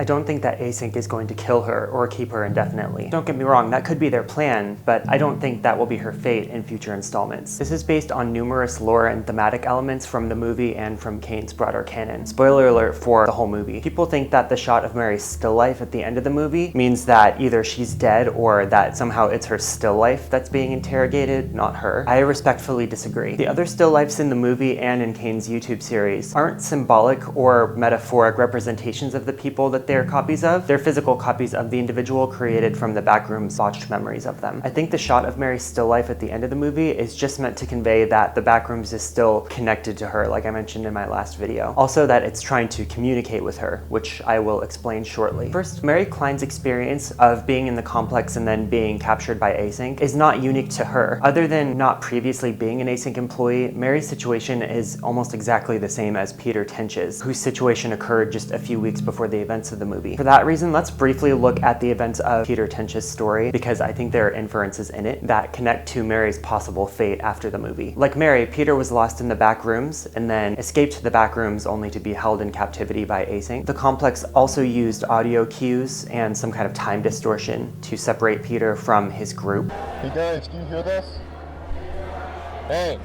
I don't think that Async is going to kill her or keep her indefinitely. Don't get me wrong, that could be their plan, but I don't think that will be her fate in future installments. This is based on numerous lore and thematic elements from the movie and from Kane's broader canon. Spoiler alert for the whole movie. People think that the shot of Mary's still life at the end of the movie means that either she's dead or that somehow it's her still life that's being interrogated, not her. I respectfully disagree. The other still lifes in the movie and in Kane's YouTube series aren't symbolic or metaphoric representations of the people that they're copies of. They're physical copies of the individual created from the Backrooms' botched memories of them. I think the shot of Mary's still life at the end of the movie is just meant to convey that the Backrooms is still connected to her, like I mentioned in my last video. Also that it's trying to communicate with her, which I will explain shortly. First, Mary Kline's experience of being in the complex and then being captured by Async is not unique to her. Other than not previously being an Async employee, Mary's situation is almost exactly the same as Peter Tench's, whose situation occurred just a few weeks before the events of the movie. For that reason, let's briefly look at the events of Peter Tench's story, because I think there are inferences in it that connect to Mary's possible fate after the movie. Like Mary, Peter was lost in the back rooms and then escaped to the back rooms only to be held in captivity by Async. The complex also used audio cues and some kind of time distortion to separate Peter from his group. Hey guys, can you hear this? Hey!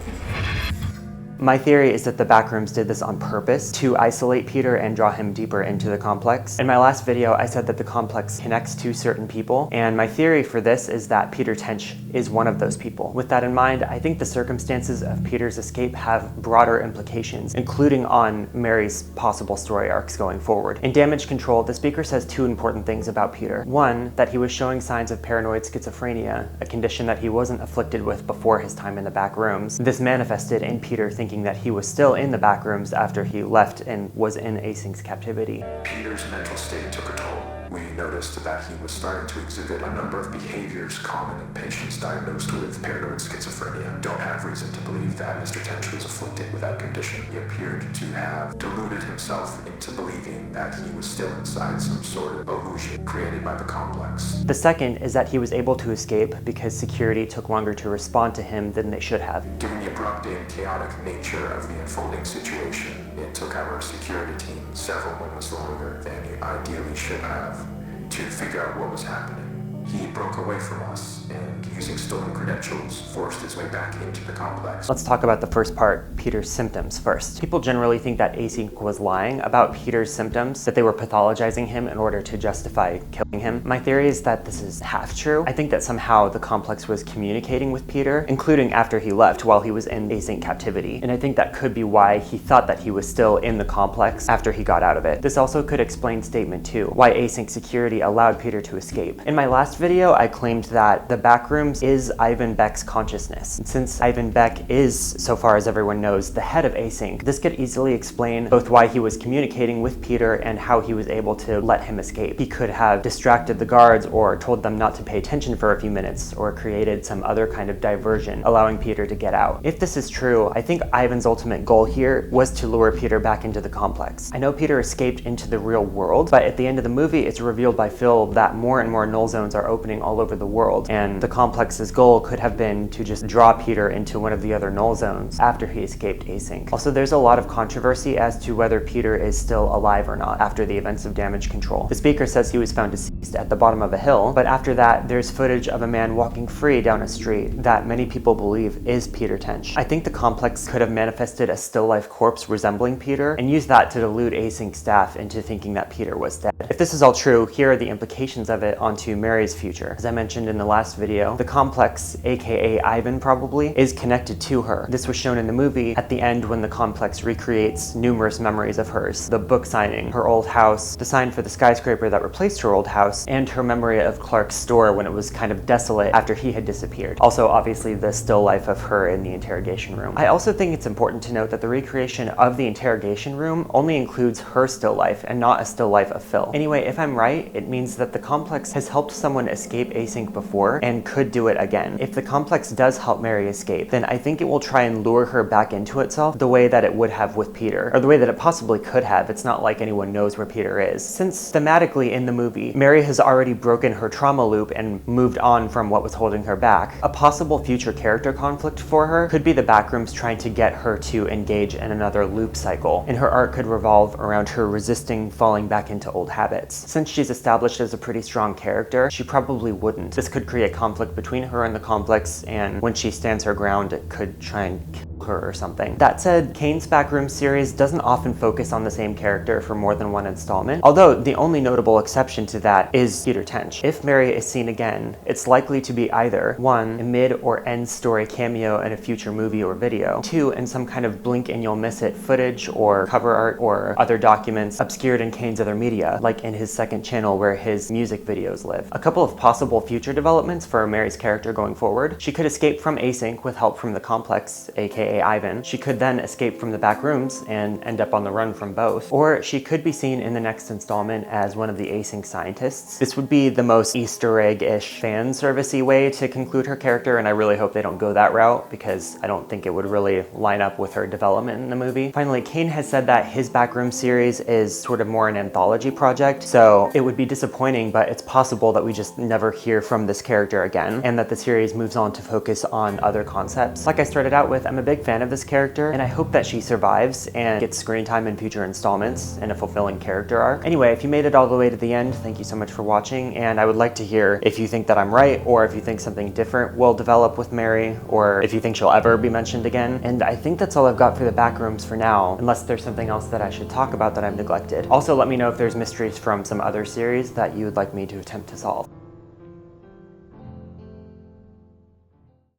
My theory is that the Backrooms did this on purpose to isolate Peter and draw him deeper into the complex. In my last video, I said that the complex connects to certain people, and my theory for this is that Peter Tench is one of those people. With that in mind, I think the circumstances of Peter's escape have broader implications, including on Mary's possible story arcs going forward. In Damage Control, the speaker says two important things about Peter. One, that he was showing signs of paranoid schizophrenia, a condition that he wasn't afflicted with before his time in the Backrooms. This manifested in Peter thinking that he was still in the Backrooms after he left and was in Async's captivity. Peter's mental state took a toll. We noticed that he was starting to exhibit a number of behaviors common in patients diagnosed with paranoid schizophrenia. Don't have reason to believe that Mr. Tench was afflicted with that condition. He appeared to have deluded himself into believing that he was still inside some sort of illusion created by the complex. The second is that he was able to escape because security took longer to respond to him than they should have. Given the abrupt and chaotic nature of the unfolding situation, it took our security team several moments longer than it ideally should have to figure out what was happening. He broke away from us and, using stolen credentials, forced his way back into the complex. Let's talk about the first part, Peter's symptoms first. People generally think that Async was lying about Peter's symptoms, that they were pathologizing him in order to justify killing him. My theory is that this is half true. I think that somehow the complex was communicating with Peter, including after he left while he was in Async captivity. And I think that could be why he thought that he was still in the complex after he got out of it. This also could explain statement 2, why Async security allowed Peter to escape. In my last video, I claimed that the Backrooms is Ivan Beck's consciousness. And since Ivan Beck is, so far as everyone knows, the head of Async, this could easily explain both why he was communicating with Peter and how he was able to let him escape. He could have distracted the guards or told them not to pay attention for a few minutes or created some other kind of diversion, allowing Peter to get out. If this is true, I think Ivan's ultimate goal here was to lure Peter back into the complex. I know Peter escaped into the real world, but at the end of the movie, it's revealed by Phil that more and more null zones are opening all over the world, and the complex's goal could have been to just draw Peter into one of the other null zones after he escaped Async. Also, there's a lot of controversy as to whether Peter is still alive or not after the events of Damage Control. The speaker says he was found deceased at the bottom of a hill, but after that, there's footage of a man walking free down a street that many people believe is Peter Tench. I think the complex could have manifested a still life corpse resembling Peter and used that to delude Async staff into thinking that Peter was dead. If this is all true, here are the implications of it onto Mary's future. As I mentioned in the last video, the complex, aka Ivan probably, is connected to her. This was shown in the movie at the end when the complex recreates numerous memories of hers. The book signing, her old house, the sign for the skyscraper that replaced her old house, and her memory of Clark's store when it was kind of desolate after he had disappeared. Also, obviously, the still life of her in the interrogation room. I also think it's important to note that the recreation of the interrogation room only includes her still life and not a still life of Phil. Anyway, if I'm right, it means that the complex has helped someone escape Async before and could do it again. If the complex does help Mary escape, then I think it will try and lure her back into itself the way that it would have with Peter, or the way that it possibly could have. It's not like anyone knows where Peter is. Since thematically in the movie, Mary has already broken her trauma loop and moved on from what was holding her back, a possible future character conflict for her could be the Backrooms trying to get her to engage in another loop cycle, and her arc could revolve around her resisting falling back into old habits. Since she's established as a pretty strong character, she probably wouldn't. This could create conflict between her and the complex, and when she stands her ground, it could try and kill her or something. That said, Kane's Backrooms series doesn't often focus on the same character for more than one installment, although the only notable exception to that is Peter Tench. If Mary is seen again, it's likely to be either 1. A mid or end story cameo in a future movie or video, 2. In some kind of blink and you'll miss it footage or cover art or other documents obscured in Kane's other media, like in his second channel where his music videos live. A couple of possible future developments for Mary's character going forward: she could escape from Async with help from the complex, aka Ivan. She could then escape from the Backrooms and end up on the run from both. Or she could be seen in the next installment as one of the Async scientists. This would be the most Easter egg-ish fan servicey way to conclude her character, and I really hope they don't go that route because I don't think it would really line up with her development in the movie. Finally, Kane has said that his Backrooms series is sort of more an anthology project, so it would be disappointing, but it's possible that we just never hear from this character again, and that the series moves on to focus on other concepts. Like I started out with, I'm a big fan of this character, and I hope that she survives and gets screen time in future installments and a fulfilling character arc. Anyway, if you made it all the way to the end, thank you so much for watching, and I would like to hear if you think that I'm right, or if you think something different will develop with Mary, or if you think she'll ever be mentioned again. And I think that's all I've got for the Backrooms for now, unless there's something else that I should talk about that I've neglected. Also, let me know if there's mysteries from some other series that you would like me to attempt to solve.